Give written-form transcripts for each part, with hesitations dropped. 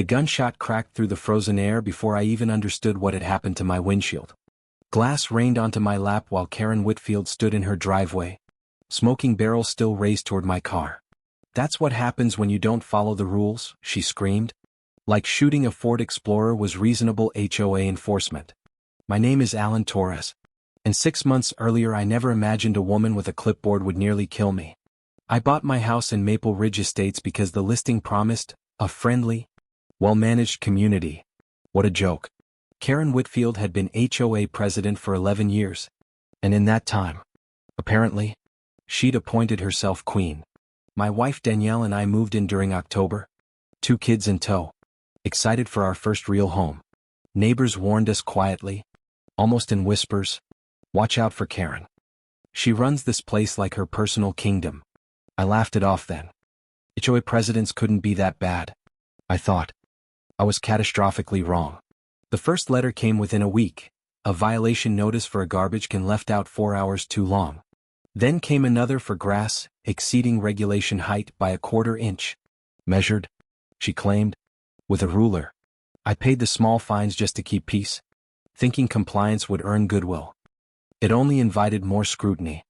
The gunshot cracked through the frozen air before I even understood what had happened to my windshield. Glass rained onto my lap while Karen Whitfield stood in her driveway. Smoking barrel still raised toward my car. "That's what happens when you don't follow the rules," she screamed. Like shooting a Ford Explorer was reasonable HOA enforcement. "My name is Alan Torres. And 6 months earlier I never imagined a woman with a clipboard would nearly kill me. I bought my house in Maple Ridge Estates because the listing promised a friendly, well-managed community." What a joke. Karen Whitfield had been HOA president for 11 years. And in that time, apparently, she'd appointed herself queen. My wife Danielle and I moved in during October. 2 kids in tow. Excited for our first real home. Neighbors warned us quietly, almost in whispers, "Watch out for Karen. She runs this place like her personal kingdom." I laughed it off then. HOA presidents couldn't be that bad, I thought. I was catastrophically wrong. The first letter came within a week, a violation notice for a garbage can left out 4 hours too long. Then came another for grass, exceeding regulation height by 1/4 inch. Measured, she claimed, with a ruler. I paid the small fines just to keep peace, thinking compliance would earn goodwill. It only invited more scrutiny.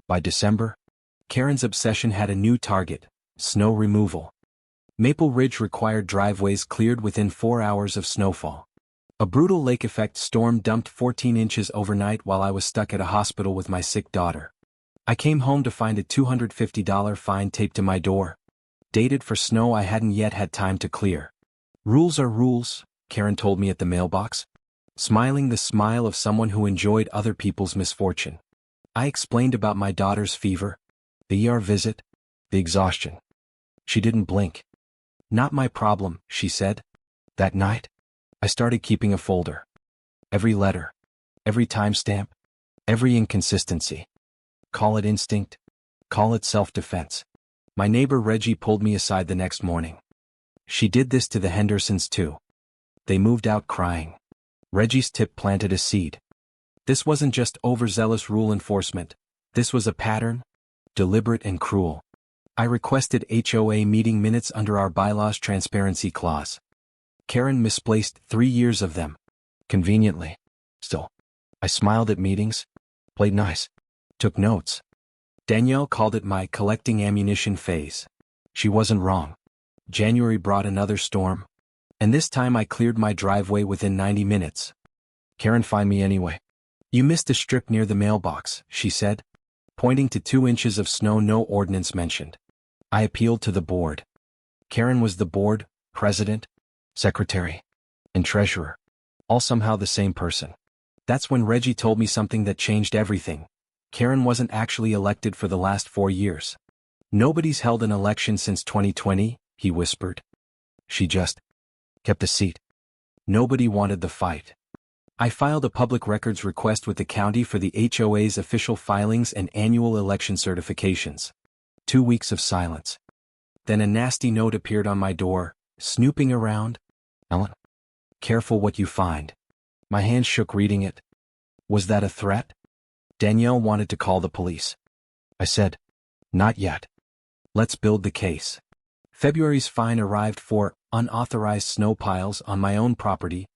By December, Karen's obsession had a new target: snow removal. Maple Ridge required driveways cleared within 4 hours of snowfall. A brutal lake-effect storm dumped 14 inches overnight while I was stuck at a hospital with my sick daughter. I came home to find a $250 fine taped to my door, dated for snow I hadn't yet had time to clear. "Rules are rules," Karen told me at the mailbox, smiling the smile of someone who enjoyed other people's misfortune. I explained about my daughter's fever, the ER visit, the exhaustion. She didn't blink. "Not my problem," she said. That night, I started keeping a folder. Every letter, every timestamp, every inconsistency. Call it instinct, call it self-defense. My neighbor Reggie pulled me aside the next morning. She did this to the Hendersons too. They moved out crying. Reggie's tip planted a seed. This wasn't just overzealous rule enforcement. This was a pattern, deliberate and cruel. I requested HOA meeting minutes under our bylaws transparency clause. Karen misplaced 3 years of them. Conveniently. Still, I smiled at meetings, played nice, took notes. Danielle called it my collecting ammunition phase. She wasn't wrong. January brought another storm, and this time I cleared my driveway within 90 minutes. "Karen, find me anyway." "You missed a strip near the mailbox," she said, pointing to 2 inches of snow no ordinance mentioned. I appealed to the board. Karen was the board, president, secretary, and treasurer, all somehow the same person. That's when Reggie told me something that changed everything. Karen wasn't actually elected for the last 4 years. "Nobody's held an election since 2020, he whispered. She just kept the seat. Nobody wanted the fight. I filed a public records request with the county for the HOA's official filings and annual election certifications. 2 weeks of silence. Then a nasty note appeared on my door, snooping around. "Ellen, careful what you find." My hands shook reading it. Was that a threat? Danielle wanted to call the police. I said, "Not yet. Let's build the case." February's fine arrived for unauthorized snow piles on my own property,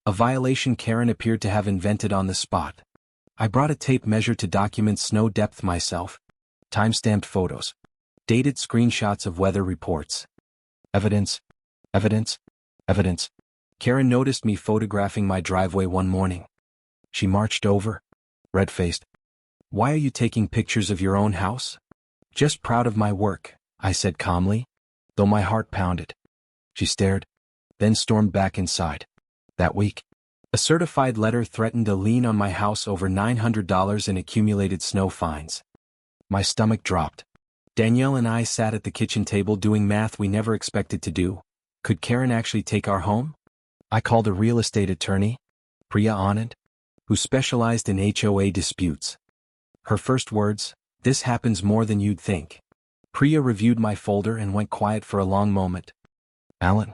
a violation Karen appeared to have invented on the spot. I brought a tape measure to document snow depth myself, time-stamped photos, dated screenshots of weather reports. Evidence, evidence, evidence. Karen noticed me photographing my driveway one morning. She marched over, red-faced. "Why are you taking pictures of your own house?" "Just proud of my work," I said calmly, though my heart pounded. She stared, then stormed back inside. That week, a certified letter threatened a lien on my house over $900 in accumulated snow fines. My stomach dropped. Danielle and I sat at the kitchen table doing math we never expected to do. Could Karen actually take our home? I called a real estate attorney, Priya Anand, who specialized in HOA disputes. Her first words, "This happens more than you'd think." Priya reviewed my folder and went quiet for a long moment. "Alan,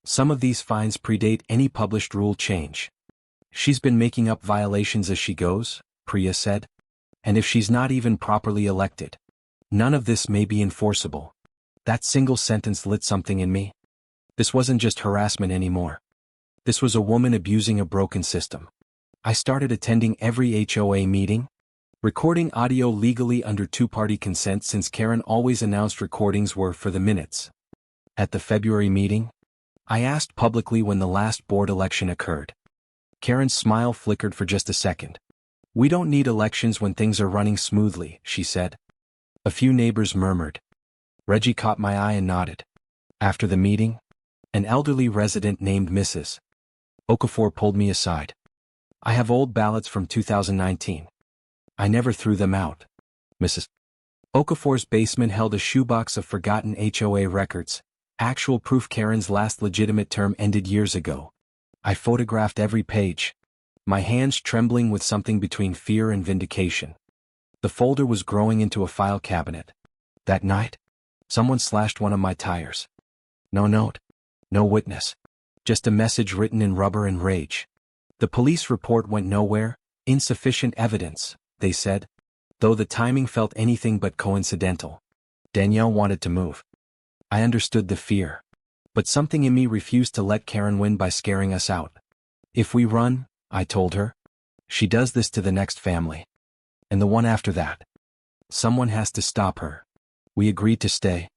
some of these fines predate any published rule change. She's been making up violations as she goes," Priya said. "And if she's not even properly elected, none of this may be enforceable." That single sentence lit something in me. This wasn't just harassment anymore. This was a woman abusing a broken system. I started attending every HOA meeting, recording audio legally under two-party consent since Karen always announced recordings were for the minutes. At the February meeting, I asked publicly when the last board election occurred. Karen's smile flickered for just a second. "We don't need elections when things are running smoothly," she said. A few neighbors murmured. Reggie caught my eye and nodded. After the meeting, an elderly resident named Mrs. Okafor pulled me aside. "I have old ballots from 2019. I never threw them out." Mrs. Okafor's basement held a shoebox of forgotten HOA records, actual proof Karen's last legitimate term ended years ago. I photographed every page, my hands trembling with something between fear and vindication. The folder was growing into a file cabinet. That night, someone slashed one of my tires. No note, no witness, just a message written in rubber and rage. The police report went nowhere, insufficient evidence, they said, though the timing felt anything but coincidental. Danielle wanted to move. I understood the fear, but something in me refused to let Karen win by scaring us out. "If we run," I told her, "she does this to the next family. And the one after that. Someone has to stop her." We agreed to stay,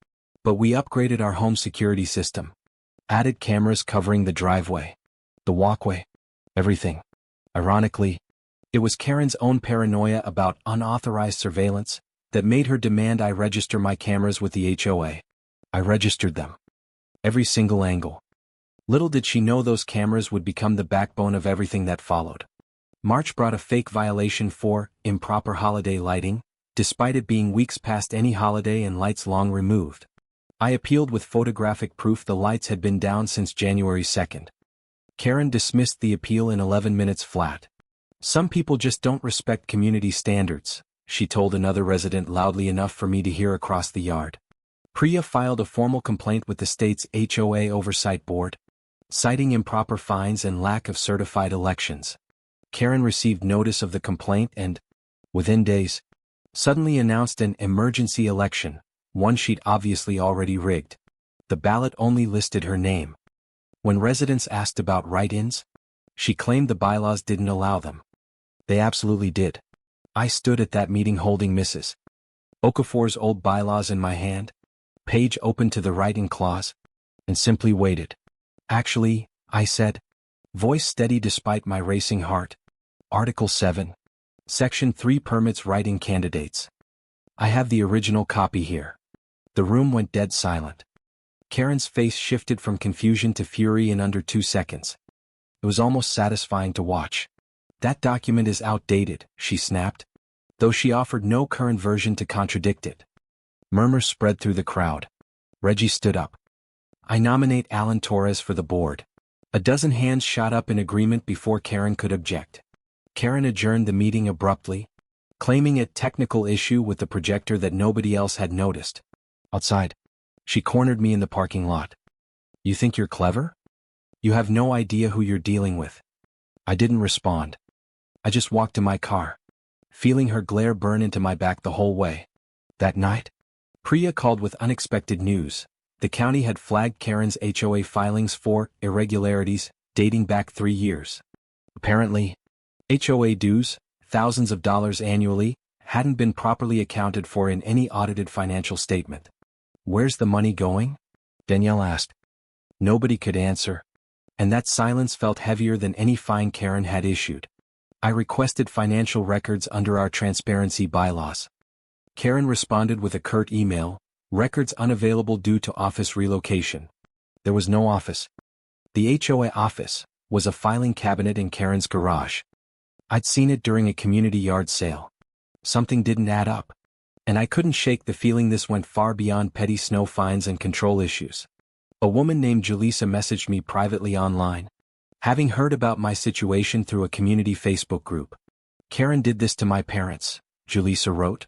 but we upgraded our home security system. Added cameras covering the driveway, the walkway, everything. Ironically, it was Karen's own paranoia about unauthorized surveillance that made her demand I register my cameras with the HOA. I registered them. Every single angle. Little did she know those cameras would become the backbone of everything that followed. March brought a fake violation for improper holiday lighting, despite it being weeks past any holiday and lights long removed. I appealed with photographic proof the lights had been down since January 2nd. Karen dismissed the appeal in 11 minutes flat. "Some people just don't respect community standards," she told another resident loudly enough for me to hear across the yard. Priya filed a formal complaint with the state's HOA Oversight Board, citing improper fines and lack of certified elections. Karen received notice of the complaint and, within days, suddenly announced an emergency election, one she'd obviously already rigged. The ballot only listed her name. When residents asked about write-ins, she claimed the bylaws didn't allow them. They absolutely did. I stood at that meeting holding Mrs. Okafor's old bylaws in my hand, page open to the write-in clause, and simply waited. "Actually," I said, voice steady despite my racing heart, "Article 7, Section 3 permits write-in candidates. I have the original copy here." The room went dead silent. Karen's face shifted from confusion to fury in under 2 seconds. It was almost satisfying to watch. "That document is outdated," she snapped, though she offered no current version to contradict it. Murmurs spread through the crowd. Reggie stood up. "I nominate Alan Torres for the board." A dozen hands shot up in agreement before Karen could object. Karen adjourned the meeting abruptly, claiming a technical issue with the projector that nobody else had noticed. Outside, she cornered me in the parking lot. "You think you're clever? You have no idea who you're dealing with." I didn't respond. I just walked to my car, feeling her glare burn into my back the whole way. That night, Priya called with unexpected news. The county had flagged Karen's HOA filings for irregularities dating back 3 years. Apparently, HOA dues, thousands of dollars annually, hadn't been properly accounted for in any audited financial statement. "Where's the money going?" Danielle asked. Nobody could answer, and that silence felt heavier than any fine Karen had issued. I requested financial records under our transparency bylaws. Karen responded with a curt email, "Records unavailable due to office relocation." There was no office. The HOA office was a filing cabinet in Karen's garage. I'd seen it during a community yard sale. Something didn't add up, and I couldn't shake the feeling this went far beyond petty snow fines and control issues. A woman named Julissa messaged me privately online, having heard about my situation through a community Facebook group. "Karen did this to my parents," Julissa wrote.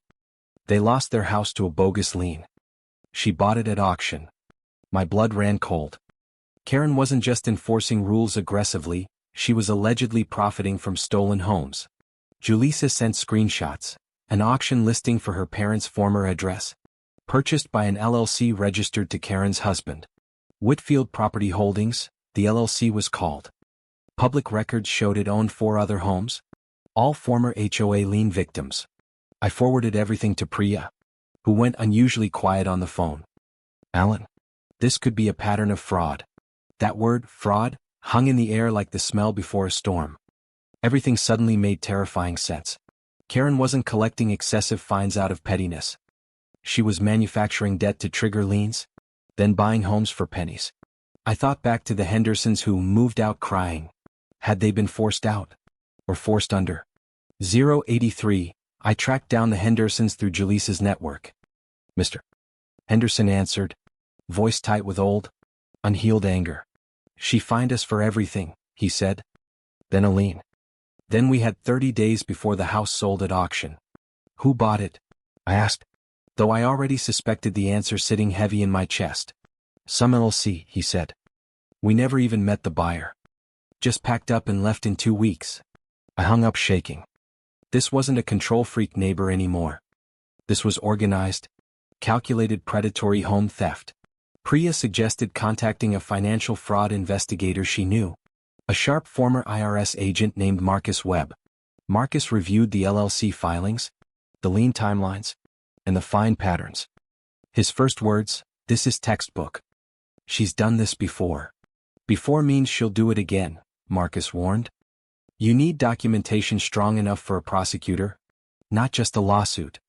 "They lost their house to a bogus lien. She bought it at auction." My blood ran cold. Karen wasn't just enforcing rules aggressively, she was allegedly profiting from stolen homes. Julissa sent screenshots, an auction listing for her parents' former address, purchased by an LLC registered to Karen's husband. Whitfield Property Holdings, the LLC was called. Public records showed it owned 4 other homes, all former HOA lien victims. I forwarded everything to Priya, who went unusually quiet on the phone. Alan, this could be a pattern of fraud. That word, fraud, hung in the air like the smell before a storm. Everything suddenly made terrifying sense. Karen wasn't collecting excessive fines out of pettiness. She was manufacturing debt to trigger liens, then buying homes for pennies. I thought back to the Hendersons who moved out crying. Had they been forced out? Or forced under? 083, I tracked down the Hendersons through Jaleesa's network. Mr. Henderson answered, voice tight with old, unhealed anger. She fined us for everything, he said. Then a lien. Then we had 30 days before the house sold at auction. Who bought it? I asked, though I already suspected the answer sitting heavy in my chest. Some LLC, he said. We never even met the buyer. Just packed up and left in 2 weeks. I hung up shaking. This wasn't a control freak neighbor anymore. This was organized, calculated predatory home theft. Priya suggested contacting a financial fraud investigator she knew, a sharp former IRS agent named Marcus Webb. Marcus reviewed the LLC filings, the lien timelines, and the fine patterns. His first words, this is textbook. She's done this before. Before means she'll do it again, Marcus warned. You need documentation strong enough for a prosecutor, not just a lawsuit.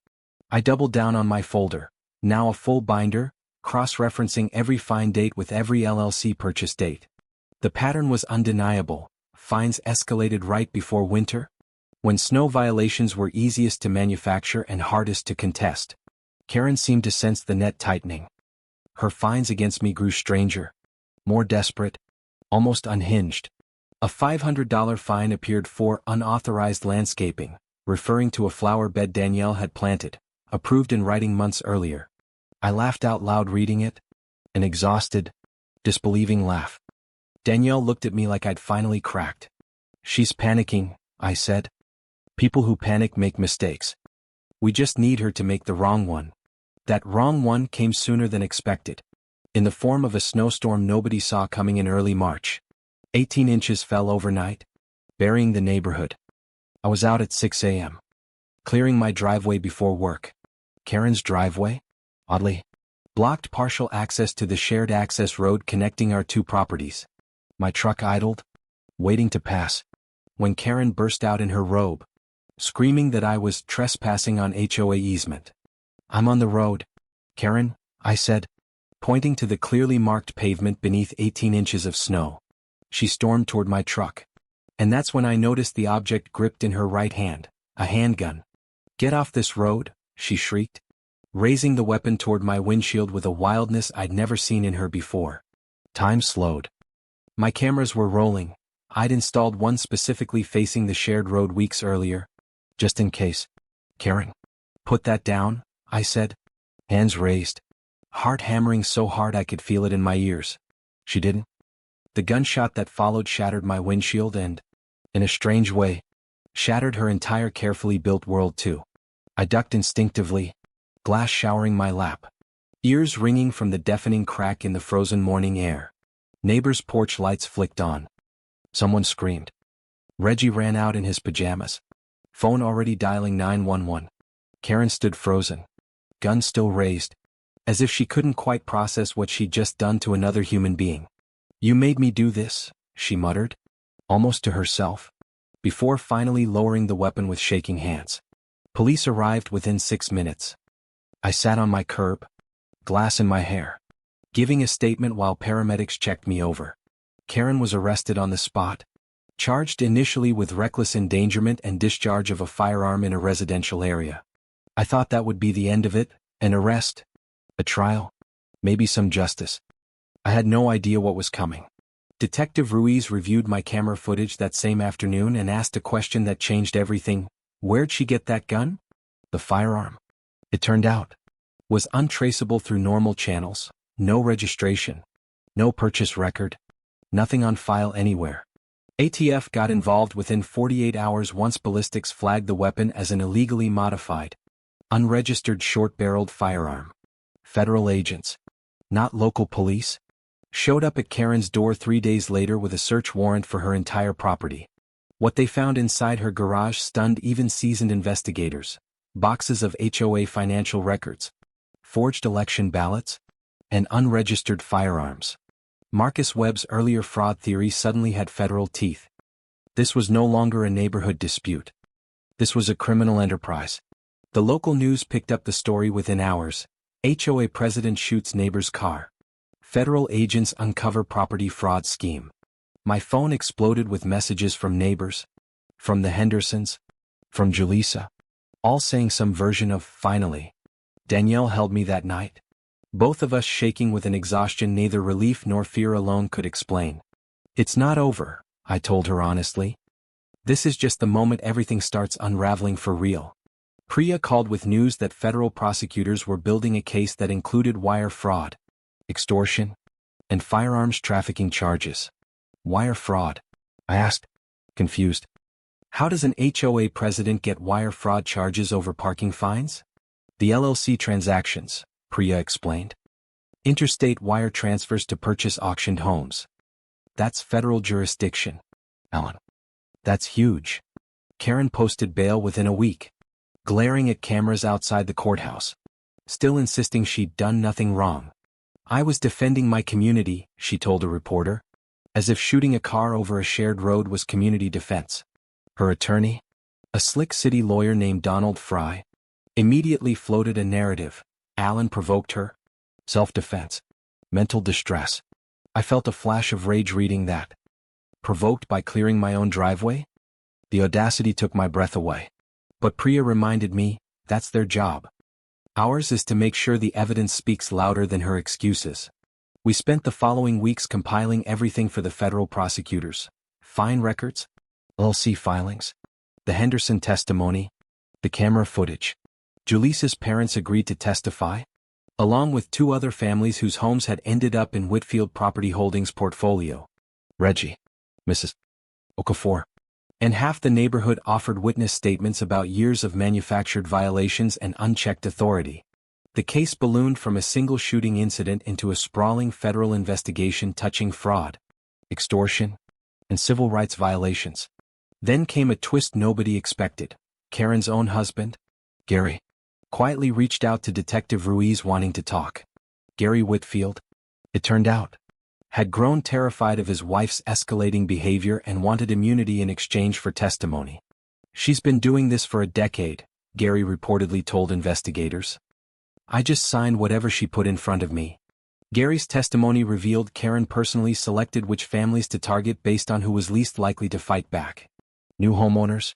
I doubled down on my folder, now a full binder, cross-referencing every fine date with every LLC purchase date. The pattern was undeniable. Fines escalated right before winter, when snow violations were easiest to manufacture and hardest to contest. Karen seemed to sense the net tightening. Her fines against me grew stranger, more desperate, almost unhinged. A $500 fine appeared for unauthorized landscaping, referring to a flower bed Danielle had planted, approved in writing months earlier. I laughed out loud reading it, an exhausted, disbelieving laugh. Danielle looked at me like I'd finally cracked. She's panicking, I said. People who panic make mistakes. We just need her to make the wrong one. That wrong one came sooner than expected, in the form of a snowstorm nobody saw coming in early March. 18 inches fell overnight, burying the neighborhood. I was out at 6 a.m., clearing my driveway before work. Karen's driveway, oddly, blocked partial access to the shared access road connecting our 2 properties. My truck idled, waiting to pass, when Karen burst out in her robe, screaming that I was trespassing on HOA easement. I'm on the road, Karen, I said, pointing to the clearly marked pavement beneath 18 inches of snow. She stormed toward my truck. And that's when I noticed the object gripped in her right hand, a handgun. Get off this road, she shrieked, raising the weapon toward my windshield with a wildness I'd never seen in her before. Time slowed. My cameras were rolling. I'd installed one specifically facing the shared road weeks earlier, just in case. Karen, put that down, I said, hands raised, heart hammering so hard I could feel it in my ears. She didn't. The gunshot that followed shattered my windshield and, in a strange way, shattered her entire carefully built world too. I ducked instinctively, glass showering my lap, ears ringing from the deafening crack in the frozen morning air. Neighbor's porch lights flicked on. Someone screamed. Reggie ran out in his pajamas, phone already dialing 911. Karen stood frozen, gun still raised, as if she couldn't quite process what she'd just done to another human being. You made me do this, she muttered, almost to herself, before finally lowering the weapon with shaking hands. Police arrived within 6 minutes. I sat on my curb, glass in my hair, giving a statement while paramedics checked me over. Karen was arrested on the spot, charged initially with reckless endangerment and discharge of a firearm in a residential area. I thought that would be the end of it, an arrest, a trial, maybe some justice. I had no idea what was coming. Detective Ruiz reviewed my camera footage that same afternoon and asked a question that changed everything. Where'd she get that gun? The firearm, it turned out, was untraceable through normal channels, no registration, no purchase record, nothing on file anywhere. ATF got involved within 48 hours once ballistics flagged the weapon as an illegally modified, unregistered short-barreled firearm. Federal agents, not local police, showed up at Karen's door 3 days later with a search warrant for her entire property. What they found inside her garage stunned even seasoned investigators. Boxes of HOA financial records, forged election ballots, and unregistered firearms. Marcus Webb's earlier fraud theory suddenly had federal teeth. This was no longer a neighborhood dispute. This was a criminal enterprise. The local news picked up the story within hours. HOA president shoots neighbor's car. Federal agents uncover property fraud scheme. My phone exploded with messages from neighbors, from the Hendersons, from Julissa, all saying some version of finally. Danielle held me that night, both of us shaking with an exhaustion neither relief nor fear alone could explain. It's not over, I told her honestly. This is just the moment everything starts unraveling for real. Priya called with news that federal prosecutors were building a case that included wire fraud, extortion, and firearms trafficking charges. Wire fraud? I asked, confused. How does an HOA president get wire fraud charges over parking fines? The LLC transactions, Priya explained. Interstate wire transfers to purchase auctioned homes. That's federal jurisdiction. Ellen. That's huge. Karen posted bail within a week, glaring at cameras outside the courthouse, still insisting she'd done nothing wrong. I was defending my community, she told a reporter, as if shooting a car over a shared road was community defense. Her attorney, a slick city lawyer named Donald Fry, immediately floated a narrative. Alan provoked her. Self-defense. Mental distress. I felt a flash of rage reading that. Provoked by clearing my own driveway? The audacity took my breath away. But Priya reminded me, that's their job. Ours is to make sure the evidence speaks louder than her excuses. We spent the following weeks compiling everything for the federal prosecutors. Fine records, LLC filings, the Henderson testimony, the camera footage. Julissa's parents agreed to testify, along with 2 other families whose homes had ended up in Whitfield Property Holdings' portfolio. Reggie, Mrs. Okafor, and half the neighborhood offered witness statements about years of manufactured violations and unchecked authority. The case ballooned from a single shooting incident into a sprawling federal investigation touching fraud, extortion, and civil rights violations. Then came a twist nobody expected. Karen's own husband, Gary, quietly reached out to Detective Ruiz wanting to talk. Gary Whitfield, it turned out, had grown terrified of his wife's escalating behavior and wanted immunity in exchange for testimony. She's been doing this for a decade, Gary reportedly told investigators. I just signed whatever she put in front of me. Gary's testimony revealed Karen personally selected which families to target based on who was least likely to fight back. New homeowners,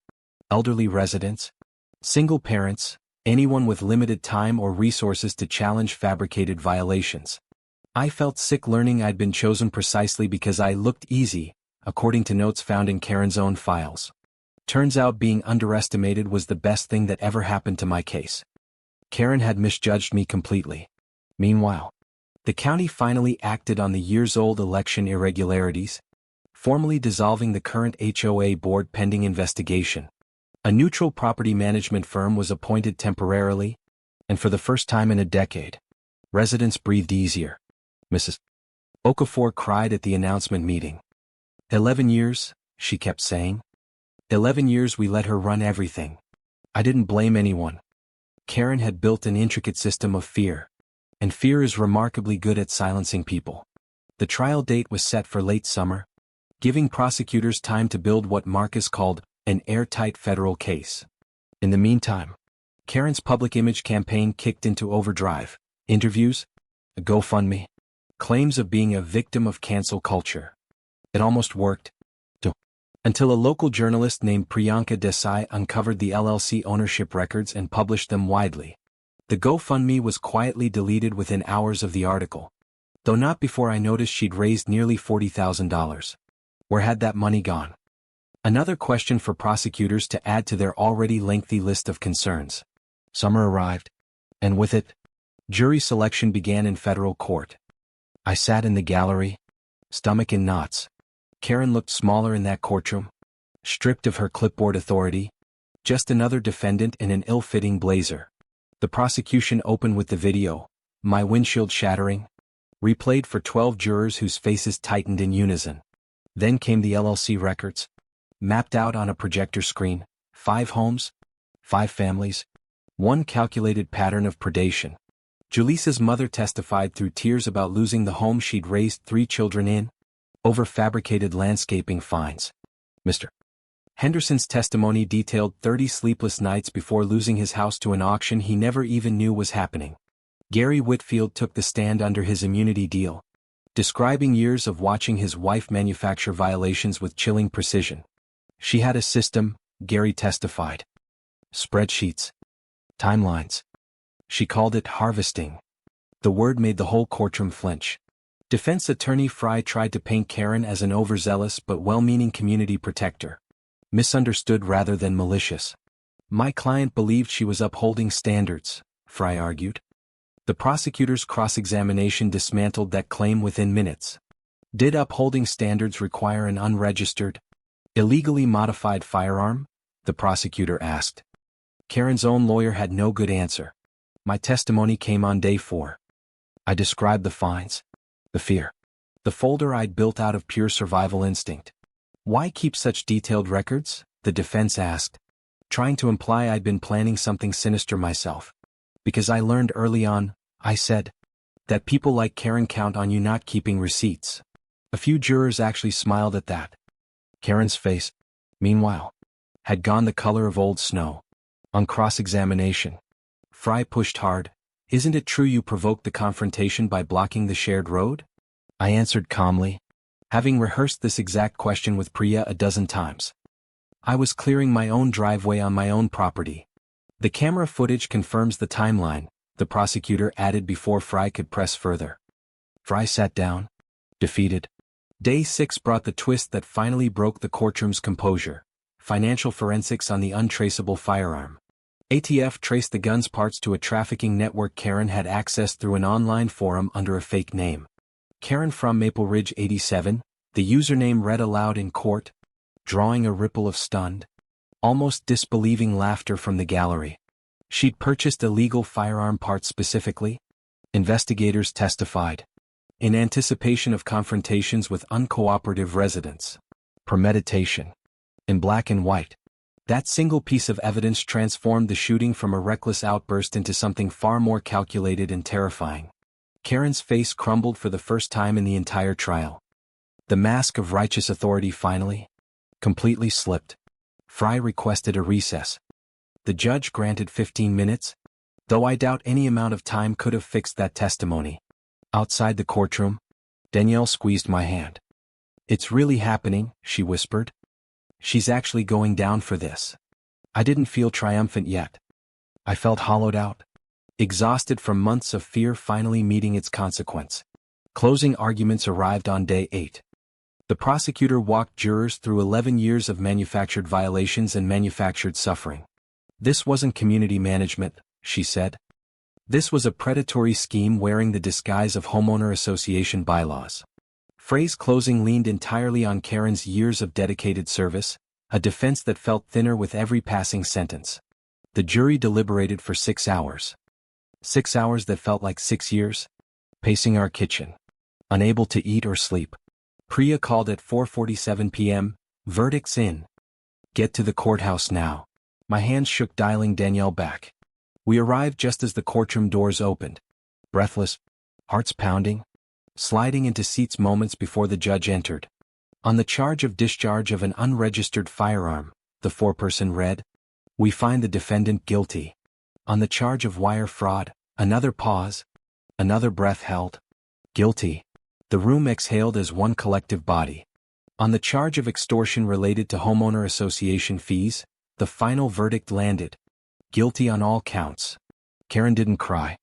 elderly residents, single parents, anyone with limited time or resources to challenge fabricated violations. I felt sick learning I'd been chosen precisely because I looked easy, according to notes found in Karen's own files. Turns out being underestimated was the best thing that ever happened to my case. Karen had misjudged me completely. Meanwhile, the county finally acted on the years-old election irregularities, formally dissolving the current HOA board pending investigation. A neutral property management firm was appointed temporarily, and for the first time in a decade, residents breathed easier. Mrs. Okafor cried at the announcement meeting. 11 years, she kept saying. 11 years we let her run everything. I didn't blame anyone. Karen had built an intricate system of fear, and fear is remarkably good at silencing people. The trial date was set for late summer, giving prosecutors time to build what Marcus called an airtight federal case. In the meantime, Karen's public image campaign kicked into overdrive. Interviews, a GoFundMe, claims of being a victim of cancel culture. It almost worked, until a local journalist named Priyanka Desai uncovered the LLC ownership records and published them widely. The GoFundMe was quietly deleted within hours of the article, though not before I noticed she'd raised nearly $40,000. Where had that money gone? Another question for prosecutors to add to their already lengthy list of concerns. Summer arrived, and with it, jury selection began in federal court. I sat in the gallery, stomach in knots. Karen looked smaller in that courtroom, stripped of her clipboard authority, just another defendant in an ill-fitting blazer. The prosecution opened with the video, my windshield shattering, replayed for 12 jurors whose faces tightened in unison. Then came the LLC records, mapped out on a projector screen, 5 homes, 5 families, one calculated pattern of predation. Julisa's mother testified through tears about losing the home she'd raised 3 children in, over fabricated landscaping finds. Mr. Henderson's testimony detailed 30 sleepless nights before losing his house to an auction he never even knew was happening. Gary Whitfield took the stand under his immunity deal, describing years of watching his wife manufacture violations with chilling precision. She had a system, Gary testified. Spreadsheets. Timelines. She called it harvesting. The word made the whole courtroom flinch. Defense attorney Fry tried to paint Karen as an overzealous but well-meaning community protector. Misunderstood rather than malicious. My client believed she was upholding standards, Fry argued. The prosecutor's cross-examination dismantled that claim within minutes. Did upholding standards require an unregistered, illegally modified firearm? The prosecutor asked. Karen's own lawyer had no good answer. My testimony came on day 4. I described the finds, the fear, the folder I'd built out of pure survival instinct. Why keep such detailed records? The defense asked, trying to imply I'd been planning something sinister myself. Because I learned early on, I said, that people like Karen count on you not keeping receipts. A few jurors actually smiled at that. Karen's face, meanwhile, had gone the color of old snow. On cross-examination, Fry pushed hard. Isn't it true you provoked the confrontation by blocking the shared road? I answered calmly, having rehearsed this exact question with Priya a dozen times. I was clearing my own driveway on my own property. The camera footage confirms the timeline, the prosecutor added before Fry could press further. Fry sat down, defeated. Day 6 brought the twist that finally broke the courtroom's composure. Financial forensics on the untraceable firearm. ATF traced the gun's parts to a trafficking network Karen had accessed through an online forum under a fake name. Karen from Maple Ridge 87, the username read aloud in court, drawing a ripple of stunned, almost disbelieving laughter from the gallery. She'd purchased illegal firearm parts specifically, investigators testified, in anticipation of confrontations with uncooperative residents. Premeditation. In black and white. That single piece of evidence transformed the shooting from a reckless outburst into something far more calculated and terrifying. Karen's face crumbled for the first time in the entire trial. The mask of righteous authority finally, completely slipped. Fry requested a recess. The judge granted 15 minutes, though I doubt any amount of time could have fixed that testimony. Outside the courtroom, Danielle squeezed my hand. It's really happening, she whispered. She's actually going down for this. I didn't feel triumphant yet. I felt hollowed out, exhausted from months of fear finally meeting its consequence. Closing arguments arrived on day 8. The prosecutor walked jurors through 11 years of manufactured violations and manufactured suffering. This wasn't community management, she said. This was a predatory scheme wearing the disguise of homeowner association bylaws. Frey's closing leaned entirely on Karen's years of dedicated service, a defense that felt thinner with every passing sentence. The jury deliberated for 6 hours. 6 hours that felt like 6 years. Pacing our kitchen. Unable to eat or sleep. Priya called at 4:47 p.m., verdicts in. Get to the courthouse now. My hands shook dialing Danielle back. We arrived just as the courtroom doors opened. Breathless, hearts pounding, sliding into seats moments before the judge entered. On the charge of discharge of an unregistered firearm, the foreperson read, we find the defendant guilty. On the charge of wire fraud, another pause, another breath held. Guilty. The room exhaled as one collective body. On the charge of extortion related to homeowner association fees, the final verdict landed. Guilty on all counts. Karen didn't cry.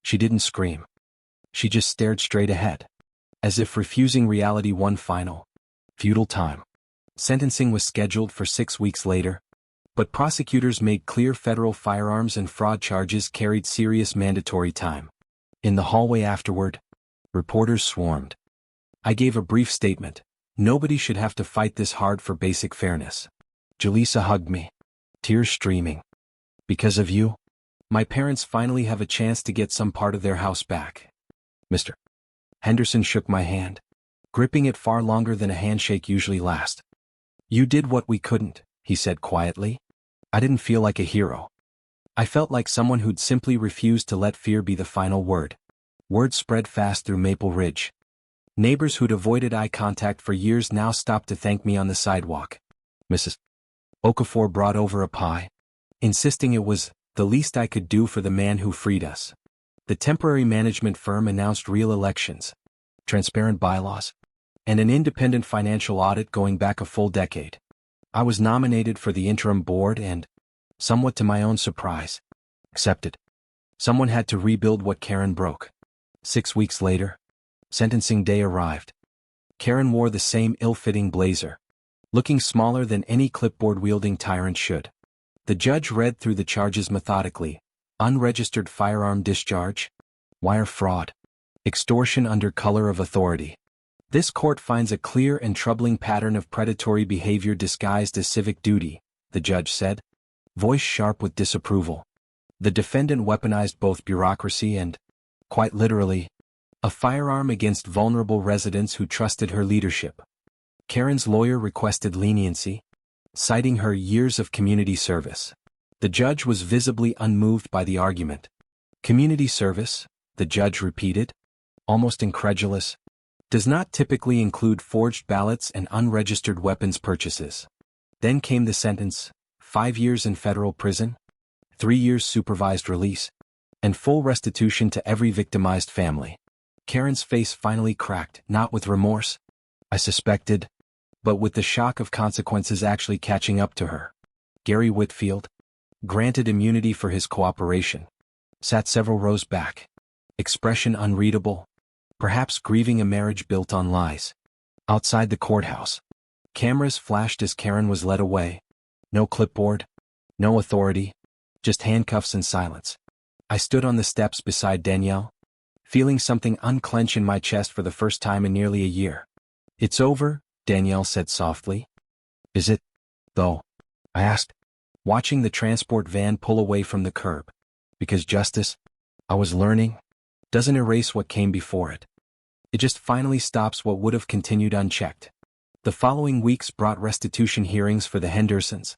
She didn't scream. She just stared straight ahead, as if refusing reality one final, futile time. Sentencing was scheduled for 6 weeks later, but prosecutors made clear federal firearms and fraud charges carried serious mandatory time. In the hallway afterward, reporters swarmed. I gave a brief statement. Nobody should have to fight this hard for basic fairness. Julissa hugged me, tears streaming. Because of you, my parents finally have a chance to get some part of their house back. Mr. Henderson shook my hand, gripping it far longer than a handshake usually lasts. "You did what we couldn't," he said quietly. I didn't feel like a hero. I felt like someone who'd simply refused to let fear be the final word. Word spread fast through Maple Ridge. Neighbors who'd avoided eye contact for years now stopped to thank me on the sidewalk. Mrs. Okafor brought over a pie, insisting it was the least I could do for the man who freed us. The temporary management firm announced real elections, transparent bylaws, and an independent financial audit going back a full decade. I was nominated for the interim board and, somewhat to my own surprise, accepted. Someone had to rebuild what Karen broke. 6 weeks later, sentencing day arrived. Karen wore the same ill-fitting blazer, looking smaller than any clipboard-wielding tyrant should. The judge read through the charges methodically: unregistered firearm discharge, wire fraud, extortion under color of authority. This court finds a clear and troubling pattern of predatory behavior disguised as civic duty, the judge said, voice sharp with disapproval. The defendant weaponized both bureaucracy and, quite literally, a firearm against vulnerable residents who trusted her leadership. Karen's lawyer requested leniency, citing her years of community service. The judge was visibly unmoved by the argument. Community service, the judge repeated, almost incredulous, does not typically include forged ballots and unregistered weapons purchases. Then came the sentence: 5 years in federal prison, 3 years supervised release, and full restitution to every victimized family. Karen's face finally cracked, not with remorse, I suspected, but with the shock of consequences actually catching up to her. Gary Whitfield, granted immunity for his cooperation, sat several rows back, expression unreadable, perhaps grieving a marriage built on lies. Outside the courthouse, cameras flashed as Karen was led away. No clipboard, no authority, just handcuffs and silence. I stood on the steps beside Danielle, feeling something unclench in my chest for the first time in nearly a year. "It's over," Danielle said softly. "Is it, though?" I asked, watching the transport van pull away from the curb. Because justice, I was learning, doesn't erase what came before it. It just finally stops what would have continued unchecked. The following weeks brought restitution hearings for the Hendersons,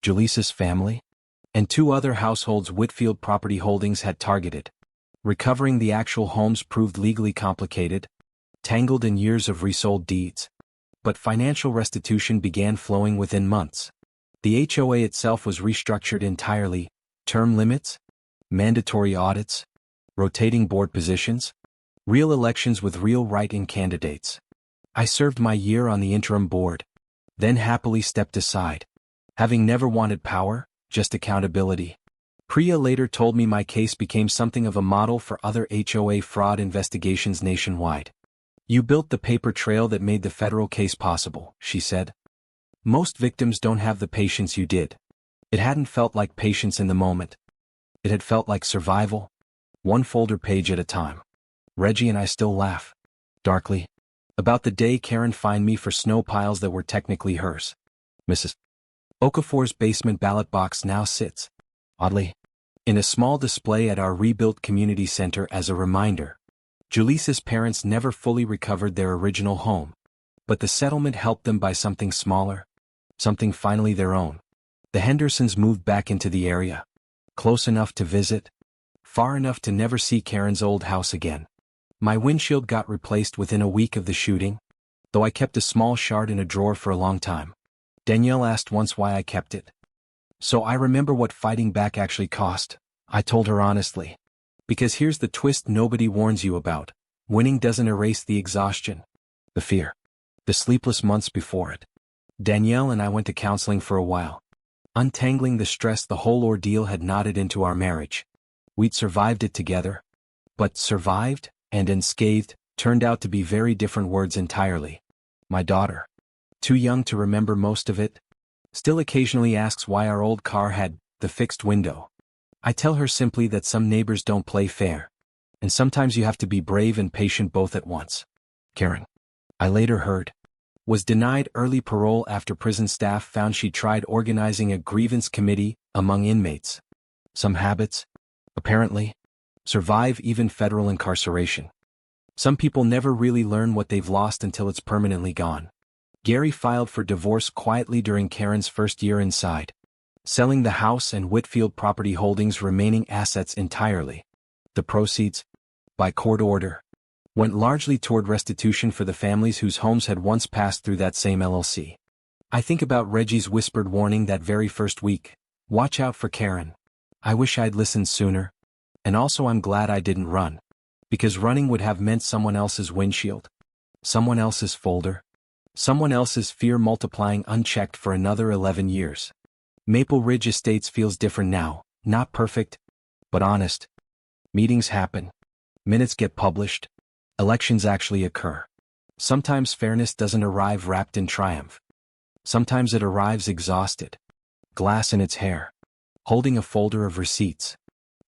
Julisa's family, and 2 other households Whitfield Property Holdings had targeted. Recovering the actual homes proved legally complicated, tangled in years of resold deeds. But financial restitution began flowing within months. The HOA itself was restructured entirely: term limits, mandatory audits, rotating board positions, real elections with real write-in candidates. I served my year on the interim board, then happily stepped aside, having never wanted power, just accountability. Priya later told me my case became something of a model for other HOA fraud investigations nationwide. "You built the paper trail that made the federal case possible," she said. "Most victims don't have the patience you did." It hadn't felt like patience in the moment. It had felt like survival, one folder page at a time. Reggie and I still laugh, darkly, about the day Karen fined me for snow piles that were technically hers. Mrs. Okafor's basement ballot box now sits, oddly, in a small display at our rebuilt community center as a reminder. Julisa's parents never fully recovered their original home, but the settlement helped them buy something smaller, something finally their own. The Hendersons moved back into the area, close enough to visit, far enough to never see Karen's old house again. My windshield got replaced within a week of the shooting, though I kept a small shard in a drawer for a long time. Danielle asked once why I kept it. "So I remember what fighting back actually cost," I told her honestly. "Because here's the twist nobody warns you about: winning doesn't erase the exhaustion, the fear, the sleepless months before it." Danielle and I went to counseling for a while, untangling the stress the whole ordeal had knotted into our marriage. We'd survived it together, but survived and unscathed turned out to be very different words entirely. My daughter, too young to remember most of it, still occasionally asks why our old car had the fixed window. I tell her simply that some neighbors don't play fair, and sometimes you have to be brave and patient both at once. Karen, I later heard, was denied early parole after prison staff found she tried organizing a grievance committee among inmates. Some habits, apparently, survive even federal incarceration. Some people never really learn what they've lost until it's permanently gone. Gary filed for divorce quietly during Karen's first year inside, selling the house and Whitfield property holdings' remaining assets entirely. The proceeds, by court order, went largely toward restitution for the families whose homes had once passed through that same LLC. I think about Reggie's whispered warning that very first week, "Watch out for Karen." I wish I'd listened sooner. And also I'm glad I didn't run. Because running would have meant someone else's windshield, someone else's folder, someone else's fear multiplying unchecked for another 11 years. Maple Ridge Estates feels different now, not perfect, but honest. Meetings happen. Minutes get published. Elections actually occur. Sometimes fairness doesn't arrive wrapped in triumph. Sometimes it arrives exhausted, glass in its hair, holding a folder of receipts.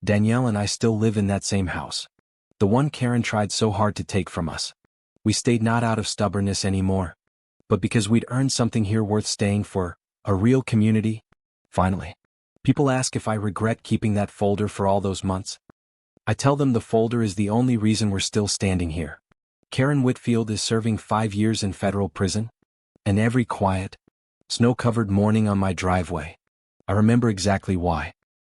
Danielle and I still live in that same house. The one Karen tried so hard to take from us. We stayed not out of stubbornness anymore, but because we'd earned something here worth staying for, a real community. Finally, people ask if I regret keeping that folder for all those months. I tell them the folder is the only reason we're still standing here. Karen Whitfield is serving 5 years in federal prison, and every quiet, snow-covered morning on my driveway, I remember exactly why.